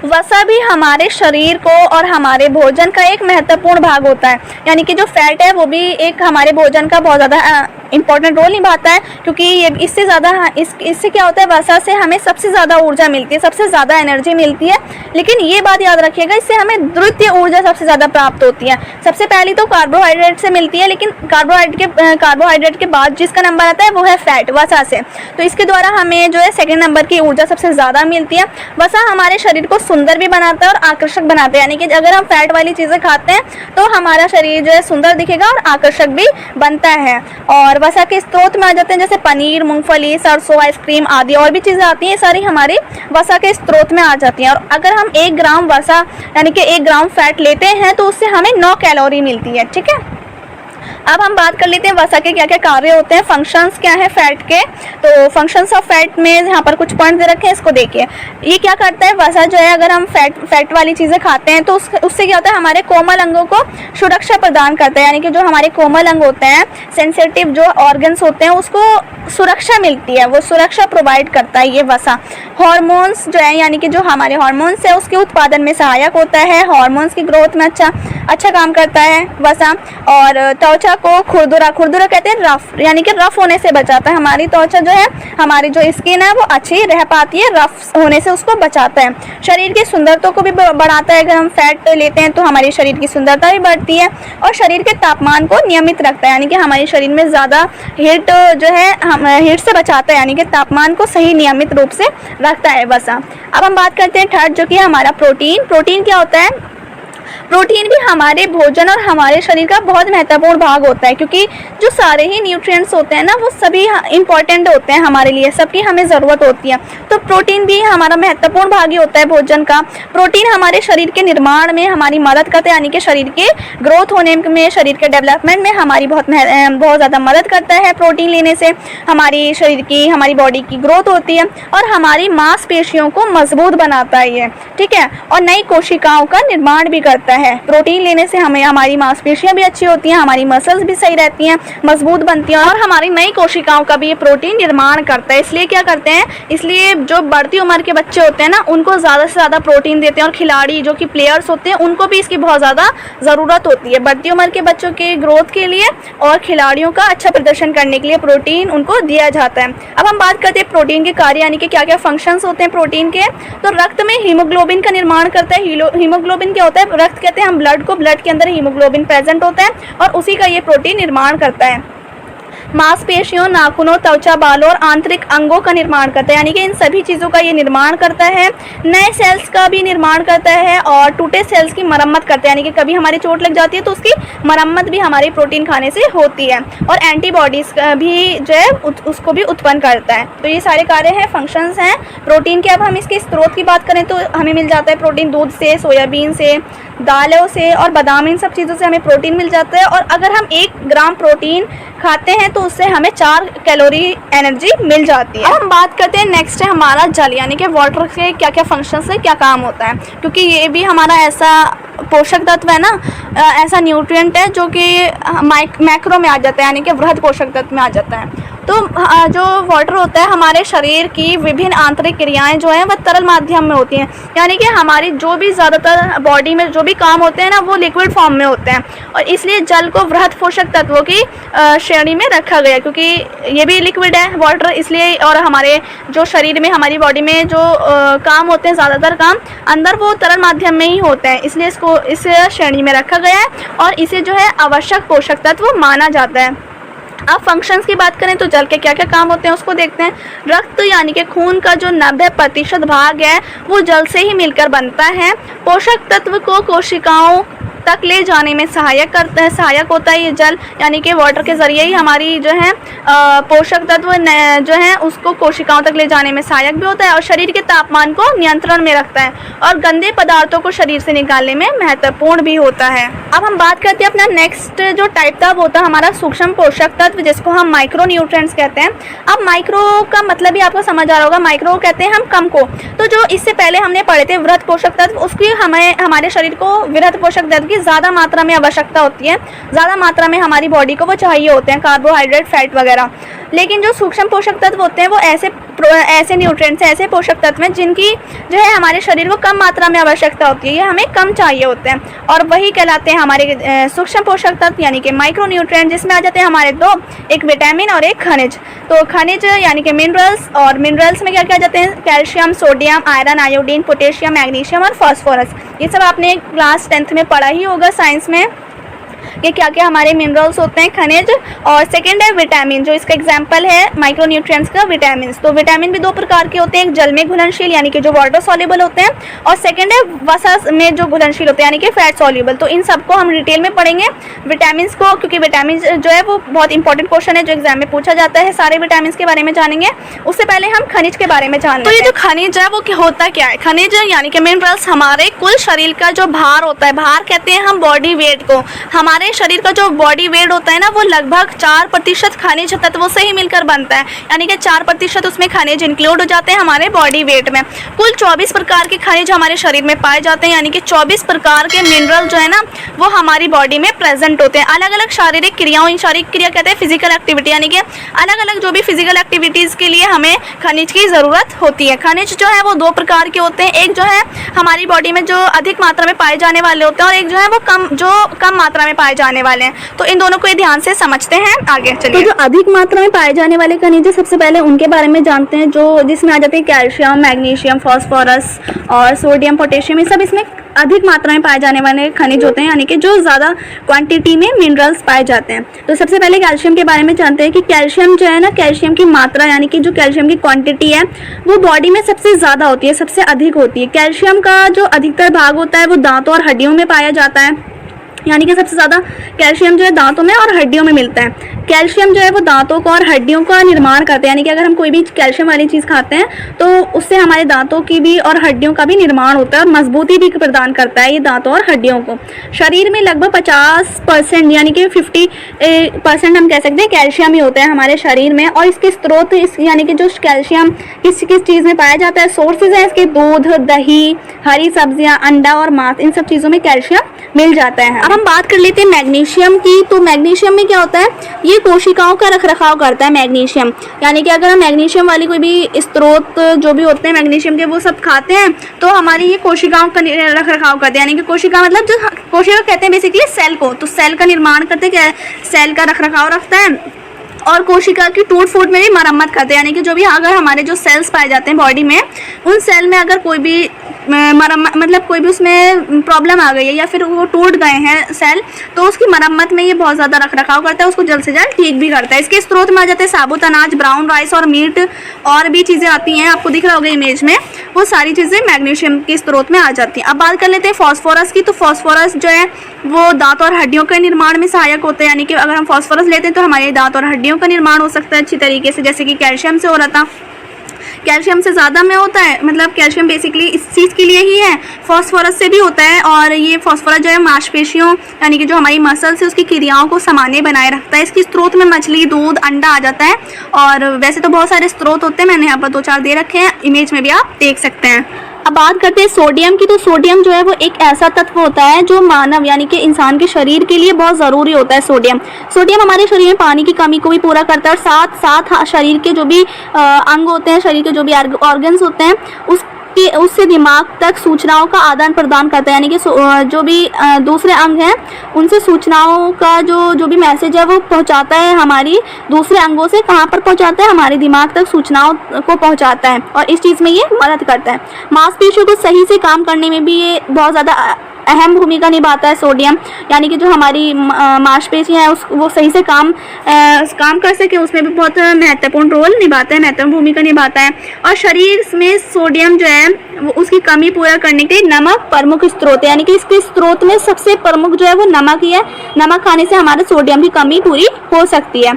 वसा भी हमारे शरीर को और हमारे भोजन का एक महत्वपूर्ण भाग होता है, यानी कि जो फैट है वो भी एक हमारे भोजन का बहुत ज़्यादा इंपॉर्टेंट रोल निभाता है, क्योंकि इससे क्या होता है, वसा से हमें सबसे ज़्यादा ऊर्जा मिलती है, सबसे ज़्यादा एनर्जी मिलती है। लेकिन ये बात याद रखिएगा, इससे हमें द्वितीय ऊर्जा सबसे ज़्यादा प्राप्त होती है। सबसे पहली तो कार्बोहाइड्रेट से मिलती है, लेकिन कार्बोहाइड्रेट के बाद जिसका नंबर आता है वो है फैट, वसा से। तो इसके द्वारा हमें जो है सेकेंड नंबर की ऊर्जा सबसे ज़्यादा मिलती है। वसा हमारे शरीर को सुंदर भी बनाता है और आकर्षक बनाता है, यानी कि अगर हम फैट वाली चीज़ें खाते हैं तो हमारा शरीर जो है सुंदर दिखेगा और आकर्षक भी बनता है। और वसा के स्रोत में आ जाते हैं जैसे पनीर, मूंगफली, सरसों, आइसक्रीम आदि और भी चीज़ें आती हैं, ये सारी हमारी वसा के स्रोत में आ जाती हैं। और अगर हम 1 ग्राम वसा यानी कि 1 ग्राम फैट लेते हैं तो उससे हमें 9 कैलोरी मिलती है। ठीक है, अब हम बात कर लेते हैं वसा के क्या क्या कार्य होते हैं, फंक्शंस क्या है फैट के। तो फंक्शंस ऑफ फैट में यहाँ पर कुछ पॉइंट दे रखे हैं, इसको देखिए। ये क्या करता है, वसा जो है अगर हम फैट वाली चीज़ें खाते हैं तो उससे क्या होता है, हमारे कोमल अंगों को सुरक्षा प्रदान करता है, यानी कि जो हमारे कोमल अंग होते हैं, सेंसिटिव जो ऑर्गन्स होते हैं, उसको सुरक्षा मिलती है, वो सुरक्षा प्रोवाइड करता है ये वसा। हार्मोन्स जो है, यानी कि जो हमारे हार्मोन्स है उसके उत्पादन में सहायक होता है, हार्मोन्स की ग्रोथ में अच्छा काम करता है वसा। और त्वचा को खुरदुरा, खुरदुरा कहते हैं रफ, यानी कि रफ होने से बचाता है। हमारी त्वचा जो है, हमारी जो स्किन है वो अच्छी रह पाती है, रफ होने से उसको बचाता है। शरीर की सुंदरता को भी बढ़ाता है। अगर हम फैट लेते हैं तो हमारी शरीर की सुंदरता भी बढ़ती है। और शरीर के तापमान को नियमित रखता है, यानी कि हमारे शरीर में ज़्यादा हीट जो है हम हीट से बचाता है, यानी कि तापमान को सही नियमित रूप से रखता है वसा। अब हम बात करते हैं थर्ड, जो कि हमारा प्रोटीन। प्रोटीन क्या होता है? प्रोटीन भी हमारे भोजन और हमारे शरीर का बहुत महत्वपूर्ण भाग होता है, क्योंकि जो सारे ही न्यूट्रिएंट्स होते हैं ना वो सभी इंपॉर्टेंट होते हैं हमारे लिए, सबकी हमें ज़रूरत होती है। तो प्रोटीन भी हमारा महत्वपूर्ण भाग ही होता है भोजन का। प्रोटीन हमारे शरीर के निर्माण में हमारी मदद करता है, यानी कि शरीर के ग्रोथ होने में, शरीर के डेवलपमेंट में हमारी बहुत ज़्यादा मदद करता है। प्रोटीन लेने से हमारी शरीर की, हमारी बॉडी की ग्रोथ होती है और हमारी मांसपेशियों को मजबूत बनाता है ये, ठीक है, और नई कोशिकाओं का निर्माण भी करता है। प्रोटीन लेने से हमें हमारी मांसपेशियां भी अच्छी होती हैं, हमारी मसल्स भी सही रहती हैं, मजबूत बनती हैं और हमारी नई कोशिकाओं का भी ये प्रोटीन निर्माण करता है। इसलिए क्या करते हैं, इसलिए जो बढ़ती उम्र के बच्चे होते हैं ना उनको ज़्यादा से ज़्यादा प्रोटीन देते हैं, और खिलाड़ी जो कि प्लेयर्स होते हैं उनको भी इसकी बहुत ज़्यादा ज़रूरत होती है बढ़ती उम्र के बच्चों के ग्रोथ के लिए, और खिलाड़ियों का अच्छा प्रदर्शन करने के लिए प्रोटीन उनको दिया जाता है। अब हम बात करते हैं प्रोटीन के कार्य, यानी कि क्या क्या फंक्शंस होते हैं प्रोटीन के। तो रक्त में हीमोग्लोबिन का निर्माण करता है। हीमोग्लोबिन क्या होता है? रक्त कहते हैं हम ब्लड को, ब्लड के अंदर हीमोग्लोबिन प्रेजेंट होता है और उसी का ये प्रोटीन निर्माण करता है। मांसपेशियों, नाखूनों, त्वचा, बालों और आंतरिक अंगों का निर्माण करता है, यानी कि इन सभी चीज़ों का ये निर्माण करता है। नए सेल्स का भी निर्माण करता है और टूटे सेल्स की मरम्मत करता है, यानी कि कभी हमारी चोट लग जाती है तो उसकी मरम्मत भी हमारी प्रोटीन खाने से होती है। और एंटीबॉडीज़ भी जो है उसको भी उत्पन्न करता है। तो ये सारे कार्य हैं, फंक्शंस हैं प्रोटीन के। अब हम इसके स्रोत की बात करें तो हमें मिल जाता है प्रोटीन दूध से, सोयाबीन से, दालों से और बादाम, इन सब चीज़ों से हमें प्रोटीन मिल जाता है। और अगर हम 1 ग्राम प्रोटीन खाते हैं तो उससे हमें 4 कैलोरी एनर्जी मिल जाती है। अब हम बात करते हैं नेक्स्ट है हमारा जल, यानी कि वाटर के क्या क्या फंक्शंस है, क्या काम होता है, क्योंकि ये भी हमारा ऐसा पोषक तत्व है ना, ऐसा न्यूट्रिएंट है जो कि मैक्रो में आ जाता है, यानी कि वृहद पोषक तत्व में आ जाता है। तो जो वाटर होता है हमारे शरीर की विभिन्न आंतरिक क्रियाएं जो हैं वह तरल माध्यम में होती हैं, यानी कि हमारी जो भी ज़्यादातर बॉडी में जो भी काम होते हैं ना वो लिक्विड फॉर्म में होते हैं, और इसलिए जल को वृहद पोषक तत्वों की श्रेणी में रखा गया, क्योंकि ये भी लिक्विड है वाटर, इसलिए। और हमारे जो शरीर में, हमारी बॉडी में जो काम होते हैं, ज़्यादातर काम अंदर वो तरल माध्यम में ही होते हैं, इसलिए इसको इस श्रेणी में रखा गया है और इसे जो है आवश्यक पोषक तत्व माना जाता है। अब फंक्शंस की बात करें तो जल के क्या क्या काम होते हैं उसको देखते हैं। रक्त यानी कि खून का जो 90% भाग है वो जल से ही मिलकर बनता है। पोषक तत्व को कोशिकाओं तक ले जाने में सहायक होता है ये जल, यानी कि वाटर के ज़रिए ही हमारी जो है पोषक तत्व जो है उसको कोशिकाओं तक ले जाने में सहायक भी होता है और शरीर के तापमान को नियंत्रण में रखता है और गंदे पदार्थों को शरीर से निकालने में महत्वपूर्ण भी होता है। अब हम बात करते हैं अपना नेक्स्ट जो टाइप था वो था हमारा सूक्ष्म पोषक तत्व, जिसको हम माइक्रो न्यूट्रिएंट्स कहते हैं। अब माइक्रो का मतलब भी आपको समझ आ रहा होगा, माइक्रो कहते हैं हम कम को। तो जो इससे पहले हमने पढ़े थे वृहद पोषक तत्व, उसकी हमारे शरीर को वृहद पोषक तत्व की ज़्यादा मात्रा में आवश्यकता होती है, ज़्यादा मात्रा में हमारी बॉडी को वो चाहिए होते हैं, कार्बोहाइड्रेट, फैट वगैरह। लेकिन जो सूक्ष्म पोषक तत्व होते हैं वो ऐसे न्यूट्रिएंट्स हैं, ऐसे पोषक तत्व हैं जिनकी जो है हमारे शरीर को कम मात्रा में आवश्यकता होती है, ये हमें कम चाहिए होते हैं और वही कहलाते हैं हमारे सूक्ष्म पोषक तत्व यानी कि माइक्रो न्यूट्रिएंट, जिसमें आ जाते हैं हमारे दो, एक विटामिन और एक खनिज। तो खनिज यानी कि मिनरल्स, और मिनरल्स में क्या क्या जाते हैं, calcium, sodium, iron, iodine, potassium, magnesium और फास्फोरस। ये सब आपने क्लास 10th में पढ़ा ही होगा साइंस में, ये क्या क्या हमारे मिनरल्स होते हैं, खनिज। और सेकंड है विटामिन, जो इसका एग्जांपल है माइक्रोन्यूट्रिएंट्स का विटामिन। तो विटामिन भी दो प्रकार के होते हैं, एक जल में घुलनशील यानी कि जो वाटर सॉल्युबल होते हैं, और सेकंड है वसा में जो घुलनशील होते हैं यानी कि फैट सॉल्युबल। तो इन सबको हम डिटेल में पढ़ेंगे विटामिन को, क्योंकि विटामिन जो है वो बहुत इंपॉर्टेंट क्वेश्चन है जो एग्जाम में पूछा जाता है। सारे विटामिन के बारे में जानेंगे, उससे पहले हम खनिज के बारे में जानेंगे। तो ये जो खनिज है वो होता क्या है, खनिज यानी कि मिनरल्स हमारे कुल शरीर का जो भार होता है, भार कहते हैं हम बॉडी वेट को, हमारे शरीर का जो बॉडी वेट होता है ना वो लगभग 4% खनिज तत्वों से ही मिलकर बनता है, यानी कि 4% उसमें खनिज इंक्लूड हो जाते हैं हमारे बॉडी वेट में। कुल 24 प्रकार के खनिज हमारे शरीर में पाए जाते हैं, यानी कि 24 प्रकार के मिनरल जो है ना वो हमारी बॉडी में प्रेजेंट होते हैं। अलग अलग शारीरिक क्रियाओं, शारीरिक क्रिया कहते हैं फिजिकल एक्टिविटी, यानी कि अलग अलग जो भी फिजिकल एक्टिविटीज़ के लिए हमें खनिज की ज़रूरत होती है। खनिज जो है वो दो प्रकार के होते हैं, एक जो है हमारी बॉडी में जो अधिक मात्रा में पाए जाने वाले होते हैं और एक जो है वो कम मात्रा में पाए जाने वाले हैं। तो इन दोनों को ये ध्यान से समझते हैं। आगे तो चलिए। जो अधिक मात्रा में पाए जाने वाले खनिज है, सबसे पहले उनके बारे में जानते हैं, जो जिसमें आ जाते हैं कैल्शियम, मैग्नीशियम, फास्फोरस और सोडियम, पोटेशियम। ये सब इसमें अधिक मात्रा में पाए जाने वाले खनिज होते हैं, यानी कि जो ज़्यादा क्वांटिटी में मिनरल्स पाए जाते हैं। तो सबसे पहले कैल्शियम के बारे में जानते हैं कि कैल्शियम जो है ना, कैल्शियम की मात्रा यानी कि जो कैल्शियम की क्वांटिटी है वो बॉडी में सबसे ज़्यादा होती है, सबसे अधिक होती है। कैल्शियम का जो अधिकतर भाग होता है वो दांतों और हड्डियों में पाया जाता है, यानी कि सबसे ज़्यादा कैल्शियम जो है दांतों में और हड्डियों में मिलता है। कैल्शियम जो है वो दांतों को और हड्डियों का निर्माण करते हैं, यानी कि अगर हम कोई भी कैल्शियम वाली चीज़ खाते हैं तो उससे हमारे दांतों की भी और हड्डियों का भी निर्माण होता है और मजबूती भी प्रदान करता है ये दांतों और हड्डियों को। शरीर में लगभग 50% यानी कि 50% हम कह सकते हैं कैल्शियम ही होता है हमारे शरीर में। और इसके स्रोत यानी कि जो कैल्शियम किस किस चीज़ में पाया जाता है, सोर्सेज है इसके दूध, दही, हरी सब्जियाँ, अंडा और मांस, इन सब चीज़ों में कैल्शियम मिल जाता है। अब हम बात कर लेते हैं मैग्नीशियम की। तो मैग्नीशियम में क्या होता है, ये कोशिकाओं का रखरखाव करता है मैग्नीशियम, यानी कि अगर हम मैग्नीशियम वाली कोई भी स्रोत जो भी होते हैं मैग्नीशियम के वो सब खाते हैं तो हमारी ये कोशिकाओं का रखरखाव करते हैं, यानी कि कोशिका मतलब जो कोशिका कहते हैं बेसिकली सेल को, तो सेल का निर्माण करते हैं, क्या सेल का रखरखाव रखता है और कोशिका की टूट फूट में भी मरम्मत करते हैं, यानी कि जो भी अगर हमारे जो सेल्स पाए जाते हैं बॉडी में, उन सेल में अगर कोई भी मरम्मत मतलब कोई भी उसमें प्रॉब्लम आ गई है या फिर वो टूट गए हैं सेल, तो उसकी मरम्मत में ये बहुत ज़्यादा रखरखाव करता है, उसको जल्द से जल्द ठीक भी करता है। इसके स्रोत में आ जाते हैं साबुत अनाज, ब्राउन राइस और मीट, और भी चीज़ें आती हैं, आपको दिख रहा होगा इमेज में, वो सारी चीज़ें मैग्नीशियम के स्रोत में आ जाती हैं। अब बात कर लेते हैं फास्फोरस की। तो फास्फोरस जो है वो दांत और हड्डियों के निर्माण में सहायक होता है, यानी कि अगर हम फास्फोरस लेते हैं तो हमारे दांत और हड्डियों का निर्माण हो सकता है अच्छी तरीके से, जैसे कि कैल्शियम से हो रहा था। कैल्शियम से ज़्यादा में होता है, मतलब कैल्शियम बेसिकली इस चीज़ के लिए ही है, फास्फोरस से भी होता है। और ये फास्फोरस जो है मांसपेशियों यानी कि जो हमारी मसल्स है उसकी क्रियाओं को समाने बनाए रखता है। इसके स्रोत में मछली, दूध, अंडा आ जाता है, और वैसे तो बहुत सारे स्रोत होते हैं, मैंने यहाँ पर 2-4 दे रखे हैं, इमेज में भी आप देख सकते हैं। अब बात करते हैं सोडियम की। तो सोडियम जो है वो एक ऐसा तत्व होता है जो मानव यानी कि इंसान के शरीर के लिए बहुत ज़रूरी होता है। सोडियम हमारे शरीर में पानी की कमी को भी पूरा करता है, और साथ साथ शरीर के जो भी अंग होते हैं, शरीर के जो भी ऑर्गन्स होते हैं उससे दिमाग तक सूचनाओं का आदान प्रदान करता है, यानी कि जो भी दूसरे अंग हैं उनसे सूचनाओं का जो भी मैसेज है वो पहुंचाता है, हमारी दूसरे अंगों से कहाँ पर पहुंचाता है, हमारे दिमाग तक सूचनाओं को पहुंचाता है, और इस चीज़ में ये मदद करता है। मांसपेशियों को सही से काम करने में भी ये बहुत ज़्यादा अहम भूमिका निभाता है सोडियम, यानी कि जो हमारी मांसपेशियाँ हैं वो सही से काम कर सके, उसमें भी बहुत महत्वपूर्ण रोल निभाता है, महत्वपूर्ण भूमिका निभाता है। और शरीर में सोडियम जो है वो उसकी कमी पूरा करने के लिए नमक प्रमुख स्रोत है, यानी कि इसके स्रोत में सबसे प्रमुख जो है वो नमक ही है। नमक खाने से हमारे सोडियम की कमी पूरी हो सकती है।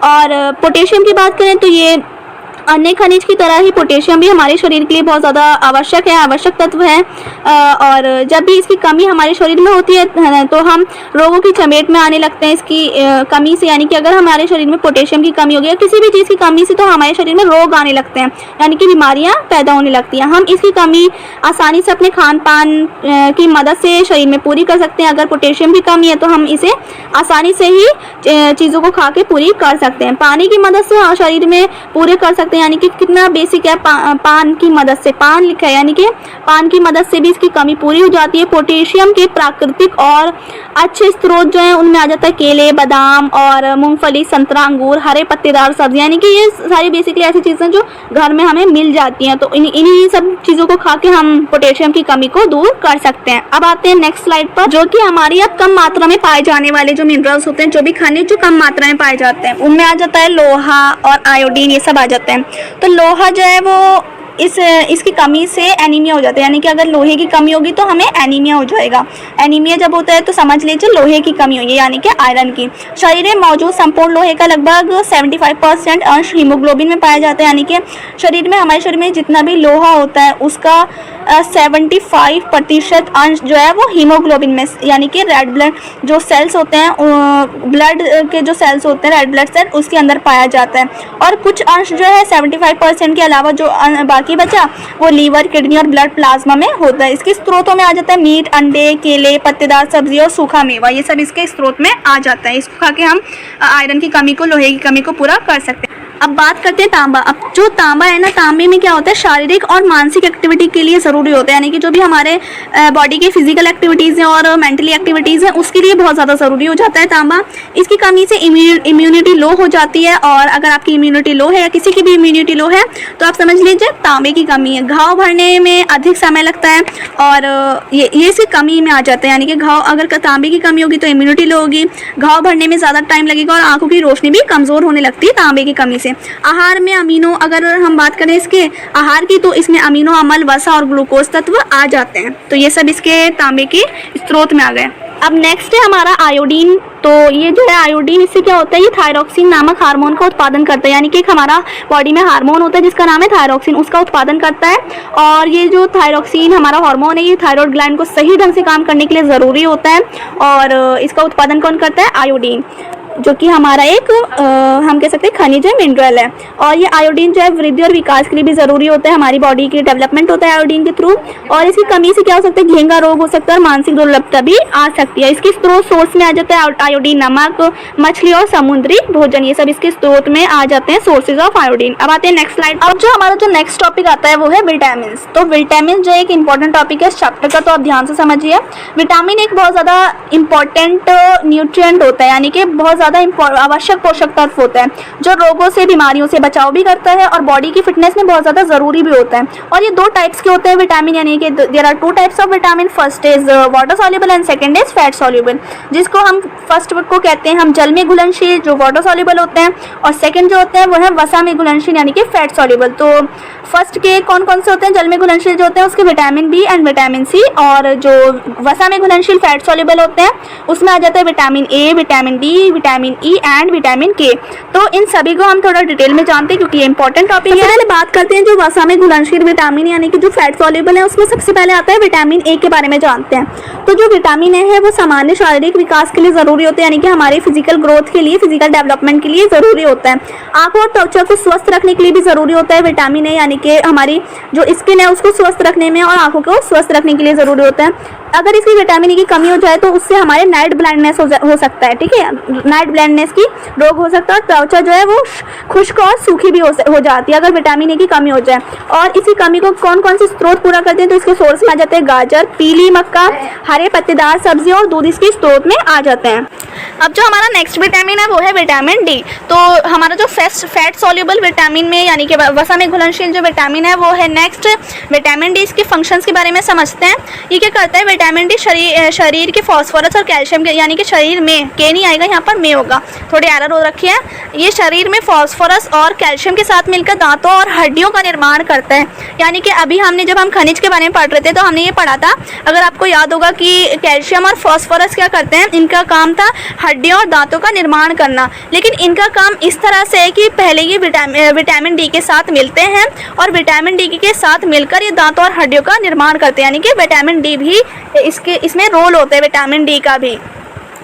और पोटेशियम की बात करें तो ये अन्य खनिज की तरह ही पोटेशियम भी हमारे शरीर के लिए बहुत ज़्यादा आवश्यक तत्व है। और जब भी इसकी कमी हमारे शरीर में होती है तो हम रोगों की चपेट में आने लगते हैं इसकी कमी से, यानी कि अगर हमारे शरीर में पोटेशियम की कमी होगी या किसी भी चीज़ की कमी से, तो हमारे शरीर में रोग आने लगते हैं, यानी कि बीमारियां पैदा होने लगती हैं। हम इसकी कमी आसानी से अपने खान पान की मदद से शरीर में पूरी कर सकते हैं। अगर पोटेशियम की कमी है तो हम इसे आसानी से ही चीज़ों को खा के पूरी कर सकते हैं। पानी की मदद से शरीर में पूरे कर सकते हैं, यानी कि कितना बेसिक है, पान की मदद से, पान लिखा है, यानी कि पान की मदद से भी इसकी कमी पूरी हो जाती है। पोटेशियम के प्राकृतिक और अच्छे स्रोत जो हैं उनमें आ जाता है केले, बादाम और मूंगफली, संतरा, अंगूर, हरे पत्तेदार सब्जियां, यानी कि ये सारी बेसिकली ऐसी चीज़ें जो घर में हमें मिल जाती हैं। तो इन्हीं सब चीज़ों को खा के हम पोटेशियम की कमी को दूर कर सकते हैं। अब आते हैं नेक्स्ट स्लाइड पर, जो कि हमारी अब कम मात्रा में पाए जाने वाले जो मिनरल्स होते हैं, जो भी खनिज जो कम मात्रा में पाए जाते हैं, उनमें आ जाता है लोहा और आयोडीन, ये सब आ जाते हैं। तो लोहा जो है वो इसकी कमी से एनीमिया हो जाता है, यानी कि अगर लोहे की कमी होगी तो हमें एनीमिया हो जाएगा। एनीमिया जब होता है तो समझ लीजिए लोहे की कमी हुई है, यानी कि आयरन की। शरीर में मौजूद संपूर्ण लोहे का लगभग 75% अंश हीमोग्लोबिन में पाया जाता है, यानी कि हमारे शरीर में जितना भी लोहा होता है उसका 75% अंश जो है वो हीमोग्लोबिन में, यानी कि रेड ब्लड जो सेल्स होते हैं, ब्लड के जो सेल्स होते हैं रेड ब्लड सेल, उसके अंदर पाया जाता है। और कुछ अंश जो है 75% के अलावा जो बाकी बचा वो लीवर, किडनी और ब्लड प्लाज्मा में होता है। इसके स्रोतों में आ जाता है मीट, अंडे, केले, पत्तेदार सब्जी और सूखा मेवा, ये सब इसके स्रोत में आ जाता है। इसको खा के हम आयरन की कमी को, लोहे की कमी को पूरा कर सकते हैं। अब बात करते हैं तांबा। अब जो तांबा है ना, तांबे में क्या होता है, शारीरिक और मानसिक एक्टिविटी के लिए ज़रूरी होता है, यानी कि जो भी हमारे बॉडी की फिजिकल एक्टिविटीज़ हैं और मेंटली एक्टिविटीज़ हैं उसके लिए बहुत ज़्यादा ज़रूरी हो जाता है तांबा। इसकी कमी से इम्यूनिटी लो हो जाती है, और अगर आपकी इम्यूनिटी लो है या किसी की भी इम्यूनिटी लो है तो आप समझ लीजिए तांबे की कमी है। घाव भरने में अधिक समय लगता है और ये इसकी कमी में आ जाता है, यानी कि घाव, अगर तांबे की कमी होगी तो इम्यूनिटी लो होगी, घाव भरने में ज़्यादा टाइम लगेगा और आंखों की रोशनी भी कमज़ोर होने लगती है तांबे की कमी से। आहार में अमीनो, अगर हम बात करें इसके आहार की, तो इसमें अमीनो अम्ल, वसा और ग्लूकोज तत्व आ जाते हैं, तो ये सब इसके तांबे के स्रोत में आ गए। अब नेक्स्ट है हमारा आयोडीन। तो ये जो है आयोडीन, इससे क्या होता है, ये थायरॉक्सिन नामक हार्मोन का उत्पादन करता है, यानी कि एक हमारा बॉडी में हार्मोन होता है जिसका नाम है थायरॉक्सिन, उसका उत्पादन करता है। और ये जो थायरॉक्सिन हमारा हार्मोन है, ये थायराइड ग्लैंड को सही ढंग से काम करने के लिए ज़रूरी होता है, और इसका उत्पादन कौन करता है, आयोडीन, जो कि हमारा एक हम कह सकते हैं खनिज है, मिनरल है। और ये आयोडीन जो है वृद्धि और विकास के लिए भी ज़रूरी होता है, हमारी बॉडी की डेवलपमेंट होता है आयोडीन के थ्रू। और इसकी कमी से क्या हो सकता है, घेंगा रोग हो सकता है और मानसिक दुर्बलता भी आ सकती है। इसके स्रोत सोर्स में आ जाता है आयोडीन, नमक, मछली और समुद्री भोजन, ये सब इसके स्रोत में आ जाते हैं, सोर्सेज ऑफ आयोडीन। अब आते हैं नेक्स्ट स्लाइड। अब जो हमारा जो नेक्स्ट टॉपिक आता है वो है विटामिन। तो विटामिन जो एक इंपॉर्टेंट टॉपिक है इस चैप्टर का, तो आप ध्यान से समझिए। विटामिन एक बहुत ज़्यादा इंपॉर्टेंट न्यूट्रिएंट होता है, यानी कि बहुत ज़्यादा आवश्यक पोषक तत्व होता है जो रोगों से, बीमारियों से बचाव भी करता है और बॉडी की फिटनेस में बहुत ज़्यादा ज़रूरी भी होता है। और ये दो टाइप्स के होते हैं विटामिन, यानी कि there are two types of vitamin. First is water soluble and second is fat soluble, जिसको हम फर्स्ट को कहते हैं हम जल में घुलनशील, जो वाटर सॉल्युबल होते हैं, और सेकंड जो होते हैं वो है वसा में घुलनशील, यानी कि फैट सॉल्युबल। तो फर्स्ट के कौन कौन से होते हैं, जल में घुलनशील जो होते हैं उसके vitamin B and vitamin C, और जो वसा में घुलनशील फैट सॉल्युबल होते हैं उसमें आ जाता है vitamin A, vitamin D, vitamin E and vitamin के। तो इन सभी को हम थोड़ा डिटेल में जानते हैं क्योंकि ये इंपॉर्टेंट टॉपिक है। पहले बात करते हैं जो वसा में घुलनशील विटामिन यानी कि जो फैट सॉल्युबल है, उसमें सबसे पहले आता है विटामिन ए के बारे में जानते हैं। तो जो विटामिन ए है वो सामान्य शारीरिक विकास के लिए ज़रूरी होता है, यानी कि हमारे फिजिकल ग्रोथ के लिए, फिजिकल डेवलपमेंट के लिए ज़रूरी होता है। आंखों और त्वचा को स्वस्थ रखने के लिए भी ज़रूरी होता है विटामिन ए, यानी कि हमारी जो स्किन है उसको स्वस्थ रखने में और आंखों को स्वस्थ रखने के लिए ज़रूरी होता है। अगर इसकी विटामिन ए की कमी हो जाए तो उससे हमारे नाइट ब्लाइंडनेस हो सकता है, ठीक है, नाइट ब्लाइंडनेस की रोग हो सकता है, और त्वचा जो है वो खुश्क और सूखी भी हो जाती है अगर विटामिन ए की कमी हो जाए। और इसी कमी को कौन कौन से स्रोत पूरा करते हैं, तो इसके सोर्स में आ जाते हैं गाजर, पीली मक्का, हरे पत्तेदार सब्जी और दूध इसके स्रोत में आ जाते हैं। अब जो हमारा नेक्स्ट विटामिन है वो है विटामिन डी। तो हमारा जो फैट सॉल्युबल विटामिन में यानी कि वसा में घुलनशील जो विटामिन है वो है नेक्स्ट विटामिन डी। इसके फंक्शंस के बारे में समझते हैं। ये क्या करता है, विटामिन डी शरीर के फॉस्फोरस और कैल्शियम के, यानी कि शरीर में, के नहीं आएगा यहाँ पर, में होगा, थोड़ी एरर हो रखी है। ये शरीर में फॉस्फोरस और कैल्शियम के साथ मिलकर दांतों और हड्डियों का निर्माण करता है। यानी कि अभी हमने जब हम खनिज के बारे में पढ़ रहे थे तो हमने ये पढ़ा था, अगर आपको याद होगा, कि कैल्शियम और फॉस्फोरस क्या करते हैं, इनका काम था हड्डियों और दांतों का निर्माण करना। लेकिन इनका काम इस तरह से है कि पहले ये विटामिन डी के साथ मिलते हैं और विटामिन डी के साथ मिलकर ये दांतों और हड्डियों का निर्माण करते हैं, यानी कि विटामिन डी भी इसमें रोल होता है, विटामिन डी का भी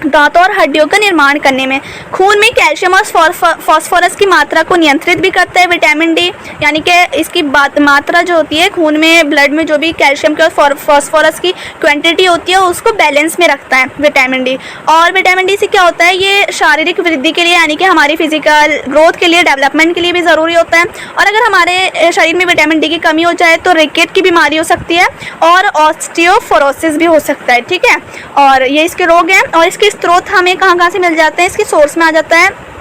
दांतों और हड्डियों का निर्माण करने में। खून में कैल्शियम और फॉस्फोरस की मात्रा को नियंत्रित भी करता है विटामिन डी, यानी कि इसकी मात्रा जो होती है खून में, ब्लड में जो भी कैल्शियम के और फॉस्फोरस की क्वांटिटी होती है उसको बैलेंस में रखता है विटामिन डी। और विटामिन डी से क्या होता है, ये शारीरिक वृद्धि के लिए, यानी कि हमारी फिजिकल ग्रोथ के लिए, डेवलपमेंट के लिए भी ज़रूरी होता है। और अगर हमारे शरीर में विटामिन डी की कमी हो जाए तो रिकेट की बीमारी हो सकती है और ऑस्टियोपोरोसिस भी हो सकता है, ठीक है। और ये इसके रोग हैं। और इसके स्रोत हमें कहाँ से मिल जाते हैं, इसके सोर्स में आ जाता है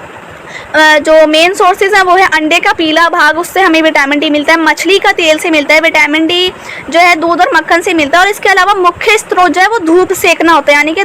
जो मेन सोर्सेज है वो है अंडे का पीला भाग, उससे हमें विटामिन डी मिलता है। मछली का तेल से मिलता है विटामिन डी, जो है दूध और मक्खन से मिलता है। और इसके अलावा मुख्य स्रोत जो है वो धूप सेकना होता है, यानी कि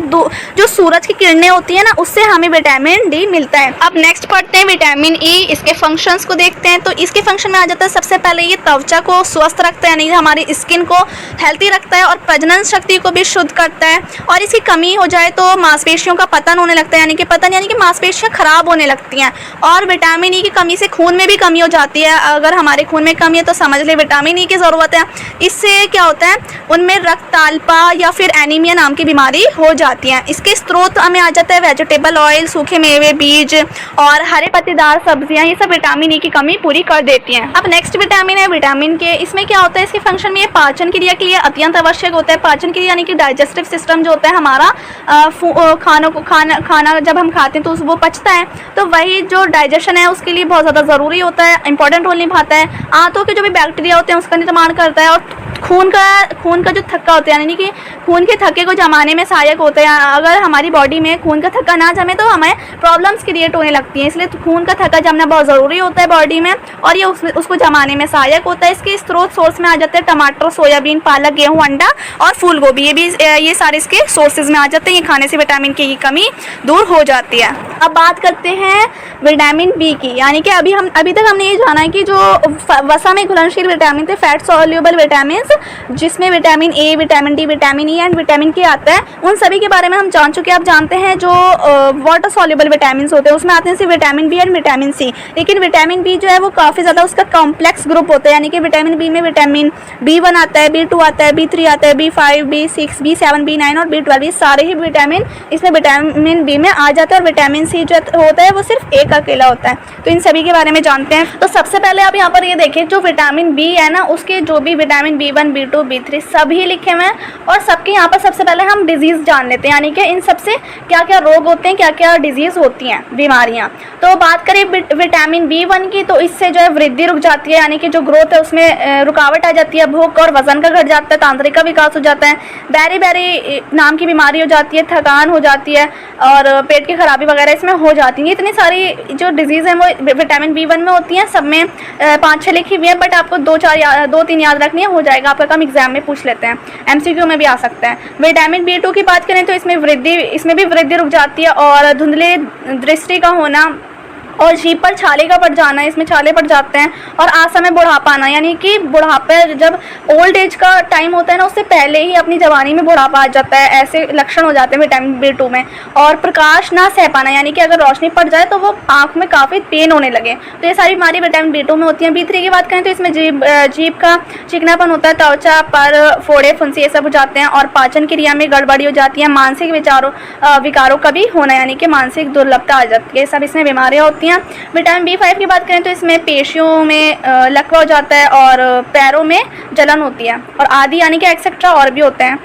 जो सूरज की किरणें होती है ना, उससे हमें विटामिन डी मिलता है। अब नेक्स्ट पढ़ते हैं विटामिन ई, इसके फंक्शंस को देखते हैं। तो इसके फंक्शन में आ जाता है सबसे पहले ये त्वचा को स्वस्थ रखता है, यानी कि हमारी स्किन को हेल्थी रखता है और प्रजनन शक्ति को भी शुद्ध करता है। और इसकी कमी हो जाए तो मांसपेशियों का पतन होने लगता है, यानी कि मांसपेशियाँ खराब होने लगती हैं। और विटामिन ई की कमी से खून में भी कमी हो जाती है। अगर हमारे खून में कमी है तो समझ ले विटामिन ई की ज़रूरत है। इससे क्या होता है, उनमें रक्तताल्पा या फिर एनीमिया नाम की बीमारी हो जाती है। इसके स्रोत हमें आ जाता है वेजिटेबल ऑयल, सूखे मेवे, बीज और हरे पत्तेदार सब्जियां, ये सब विटामिन ई की कमी पूरी कर देती हैं। अब नेक्स्ट विटामिन है विटामिन के। इसमें क्या होता है, इसके फंक्शन में ये पाचन क्रिया के लिए अत्यंत आवश्यक होता है। पाचन क्रिया यानी कि डाइजेस्टिव सिस्टम जो होता है हमारा, खाना जब हम खाते हैं तो वो पचता है, तो वही जो डाइजेशन है उसके लिए बहुत ज़्यादा ज़रूरी होता है, इंपॉर्टेंट रोल निभाता है। आंतों के जो भी बैक्टीरिया होते हैं उसका निर्माण करता है, और खून का जो थक्का होता है यानी कि खून के थक्के को जमाने में सहायक होते हैं। अगर हमारी बॉडी में खून का थक्का ना जमे तो हमें प्रॉब्लम्स क्रिएट होने लगती हैं, इसलिए खून का थक्का जमना बहुत ज़रूरी होता है बॉडी में, और ये उसको जमाने में सहायक होता है। इसके स्रोत सोर्स में आ जाते हैं टमाटर, सोयाबीन, पालक, गेहूँ, अंडा और फूल गोभी। ये सारे इसके सोर्सेज में आ जाते हैं। ये खाने से विटामिन के की कमी दूर हो जाती है। अब बात करते हैं विटामिन बी की, यानी कि अभी तक हमने ये जाना है कि जो वसा में घुलनशील विटामिन थे, फैट सॉल्युबल विटामिन, जिसमें vitamin A, vitamin D, vitamin E and vitamin के आता है, उन सभी के बारे में हम जान चुके हैं। आप जानते हैं जो वाटर सॉल्युबल विटामिन होते हैं उसमें आते हैं सिर्फ vitamin B and vitamin C, लेकिन विटामिन बी जो है वो काफ़ी ज़्यादा उसका कॉम्प्लेक्स ग्रुप होता है। यानी कि विटामिन बी में विटामिन B1 आता है, B2 आता है, B3 आता है, B5, B6, B7, B9 और B12, ये सारे ही विटामिन इसमें विटामिन बी में आ जाता है। और विटामिन सी जो होता है वो सिर्फ एक अकेला होता है। तो इन सभी के बारे में जानते हैं। तो सबसे पहले आप यहाँ पर ये देखें, जो विटामिन बी है ना, उसके जो भी विटामिन B1, B2, B3 सभी लिखे हुए हैं, और सबके यहाँ पर सबसे पहले हम डिजीज़ जान लेते हैं, यानी कि इन सबसे क्या क्या रोग होते हैं, क्या क्या डिजीज़ होती हैं, बीमारियाँ। तो बात करें विटामिन B1 की, तो इससे जो है वृद्धि रुक जाती है, यानी कि जो ग्रोथ है उसमें रुकावट आ जाती है, भूख और वजन का घट जाता है, तांत्रिक का विकास हो जाता है, बैरी नाम की बीमारी हो जाती है, थकान हो जाती है, और पेट की खराबी वगैरह इसमें हो जाती है। इतनी सारी जो डिजीज़ हैं वो विटामिन B1 में होती हैं। सब में 5-6 लिखी हुई है, बट आपको 2-3 याद रखनी है, हो जाएगा आपका काम, एग्जाम में पूछ लेते हैं, MCQ में भी आ सकता है। विटामिन B2 की बात करें तो इसमें भी वृद्धि रुक जाती है, और धुंधली दृष्टि का होना और जीभ पर छाले का पड़ जाना, इसमें छाले पड़ जाते हैं, और असमय बुढ़ापा आना, यानी कि बुढ़ापे जब ओल्ड एज का टाइम होता है ना, उससे पहले ही अपनी जवानी में बुढ़ापा आ जाता है, ऐसे लक्षण हो जाते हैं विटामिन B2 में। और प्रकाश ना सह पाना, यानी कि अगर रोशनी पड़ जाए तो वो आँख में काफ़ी पेन होने लगे, तो ये सारी बीमारी विटामिन B2 में होती हैं। B3 की बात करें तो इसमें जीभ का चिकनापन होता है, त्वचा पर फोड़े फुंसी ये सब हो जाते हैं, और पाचन क्रिया में गड़बड़ी हो जाती है, मानसिक विकारों का भी होना, यानी कि मानसिक दुर्बलता आ जाती है, ये सब इसमें बीमारियाँ होती हैं। विटामिन B5 की बात करें तो इसमें पेशियों में लकवा हो जाता है, और पैरों में जलन होती है, और आदि, यानी कि एक्सेट्रा और भी होते हैं।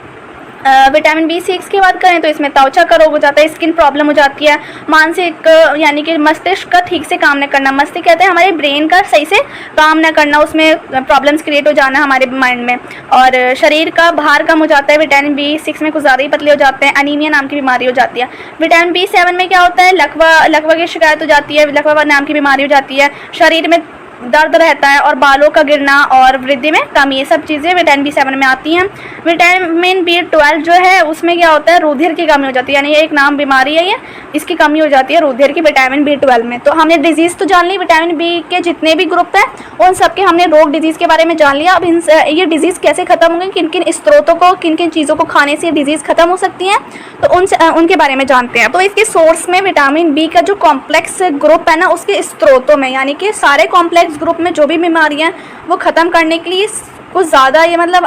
विटामिन B6 की बात करें तो इसमें त्वचा का रोग हो जाता है, स्किन प्रॉब्लम हो जाती है, मानसिक यानी कि मस्तिष्क का ठीक से काम न करना, मस्तिष्क कहते हैं हमारे ब्रेन का सही से काम न करना, उसमें प्रॉब्लम्स क्रिएट हो जाना हमारे माइंड में, और शरीर का भार कम हो जाता है। विटामिन B6 में कुछ ज़्यादा ही पतले हो जाते हैं, अनीमिया नाम की बीमारी हो जाती है। विटामिन B7 में क्या होता है, लकवा की शिकायत हो जाती है, लकवा नाम की बीमारी हो जाती है, शरीर में दर्द रहता है, और बालों का गिरना और वृद्धि में कमी, ये सब चीज़ें विटामिन B7 में आती हैं। विटामिन B12 जो है उसमें क्या होता है, रुधिर की कमी हो जाती है, यानी ये एक नाम बीमारी है, ये इसकी कमी हो जाती है रुधिर की विटामिन B12 में। तो हमने डिजीज़ तो जान ली, विटामिन बी के जितने भी ग्रुप हैं उन सबके हमने रोग डिजीज़ के बारे में जान लिया। अब ये डिजीज़ कैसे ख़त्म होंगे, किन किन स्त्रोतों को, किन किन चीज़ों को खाने से डिजीज़ ख़त्म हो सकती हैं, तो उनके बारे में जानते हैं। तो इसके सोर्स में विटामिन बी का जो कॉम्प्लेक्स ग्रुप है ना, उसके स्त्रोतों में, यानी कि सारे कॉम्प्लेक्स ग्रुप में जो भी बीमारियां वो ख़त्म करने के लिए कुछ ज़्यादा, ये मतलब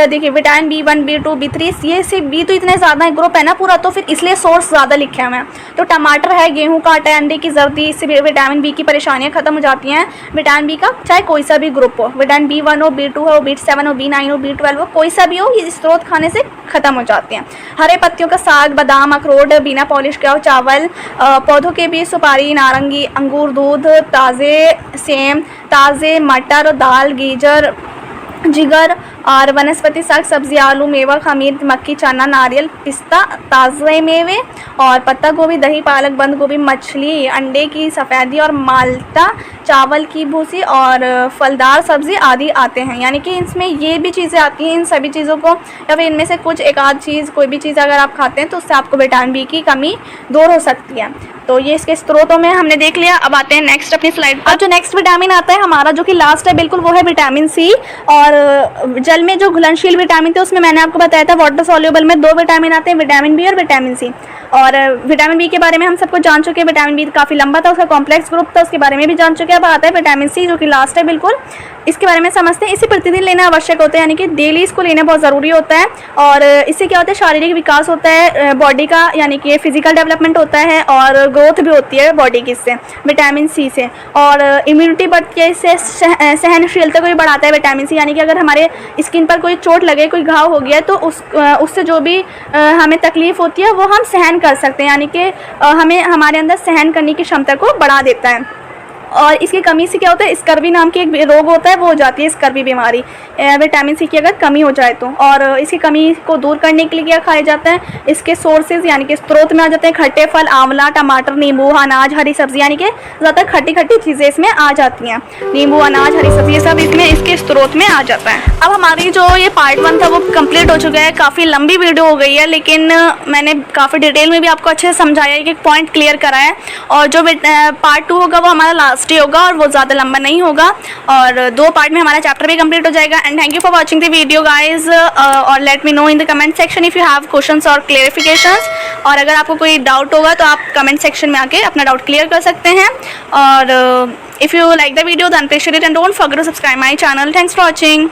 देखिए विटामिन B1, B2, B3, ये सिर्फ बी तो इतने ज़्यादा ग्रुप है ना पूरा, तो फिर इसलिए सोर्स ज़्यादा लिखे हुए हैं। तो टमाटर है, गेहूं का आटा, अंडे की जर्दी, इससे विटामिन बी की परेशानियां खत्म हो जाती हैं। विटामिन बी का चाहे कोई सा भी ग्रुप हो, विटामिन B1 हो, B2 हो, B7 हो, B9 हो, B12 हो, कोई सा भी हो, ये स्रोत खाने से ख़त्म हो जाते हैं। हरे पत्तियों का साग, बादाम, अखरोट, बिना पॉलिश किया चावल, पौधों के बीज, सुपारी, नारंगी, अंगूर, दूध, ताज़े सेम, ताज़े मटर, दाल, गीजर, जिगर, और वनस्पति साग सब्जी, आलू, मेवा, खमीर, मक्की, चना, नारियल, पिस्ता, ताज़े मेवे, और पत्ता गोभी, दही, पालक, बंद गोभी, मछली, अंडे की सफ़ेदी, और माल्टा, चावल की भूसी, और फलदार सब्ज़ी आदि आते हैं। यानी कि इसमें ये भी चीज़ें आती हैं, इन सभी चीज़ों को या फिर इनमें से कुछ एक आध चीज़, कोई भी चीज़ अगर आप खाते हैं तो उससे आपको विटामिन बी की कमी दूर हो सकती है। तो ये इसके स्रोतों में हमने देख लिया। अब आते हैं नेक्स्ट अपनी स्लाइड पर। जो नेक्स्ट विटामिन आता है हमारा, जो कि लास्ट है बिल्कुल, वो है विटामिन सी। और जल में जो घुलनशील विटामिन थे उसमें मैंने आपको बताया था वाटर सॉल्युबल में 2 विटामिन आते हैं, विटामिन बी और विटामिन सी। और विटामिन बी के बारे में हम सबको जान चुके हैं, विटामिन बी काफ़ी लंबा था, उसका कॉम्प्लेक्स ग्रुप था, उसके बारे में भी जान चुके हैं। अब आता है विटामिन सी, जो कि लास्ट है बिल्कुल, इसके बारे में समझते हैं। इसे प्रतिदिन लेना आवश्यक होता है, यानी कि डेली इसको लेना बहुत ज़रूरी होता है। और इससे क्या होता है, शारीरिक विकास होता है बॉडी का, यानी कि फिजिकल डेवलपमेंट होता है, और ग्रोथ भी होती है बॉडी की इससे, विटामिन सी से। और इम्यूनिटी बढ़ती है इससे, सहनशीलता को भी बढ़ाता है विटामिन सी, यानी कि अगर हमारे स्किन पर कोई चोट लगे, कोई घाव हो गया, तो उससे जो भी हमें तकलीफ़ होती है वो हम सहन कर सकते हैं, यानी कि हमें हमारे अंदर सहन करने की क्षमता को बढ़ा देता है। और इसकी कमी से क्या होता है, स्कर्वी नाम की एक रोग होता है, वो हो जाती है स्कर्वी बीमारी, विटामिन सी की अगर कमी हो जाए तो। और इसकी कमी को दूर करने के लिए क्या खाया जाता है, इसके सोर्सेज यानी कि स्रोत में आ जाते हैं खट्टे फल, आंवला, टमाटर, नींबू, अनाज, हरी सब्जी, यानी कि ज़्यादातर खट्टी खट्टी चीज़ें इसमें आ जाती हैं। नींबू, अनाज, हरी सब्जी, ये सब इसमें इसके स्रोत में आ जाता है। अब हमारी जो ये पार्ट 1 था वो कंप्लीट हो चुका है। काफ़ी लंबी वीडियो हो गई है, लेकिन मैंने काफ़ी डिटेल में भी आपको अच्छे से समझाया, एक पॉइंट क्लियर करा है। और जो पार्ट 2 होगा वो हमारा लास्ट ही होगा और वो ज़्यादा लंबा नहीं होगा, और 2 पार्ट में हमारा चैप्टर भी कंप्लीट हो जाएगा। And thank you for watching the video guys, और let me know in the comment section if you have questions और क्लेरिफिकेशंस। और अगर आपको कोई डाउट होगा तो आप कमेंट सेक्शन में आके अपना डाउट क्लियर कर सकते हैं। और if you like the video then please share it and don't forget to subscribe my channel. Thanks for watching.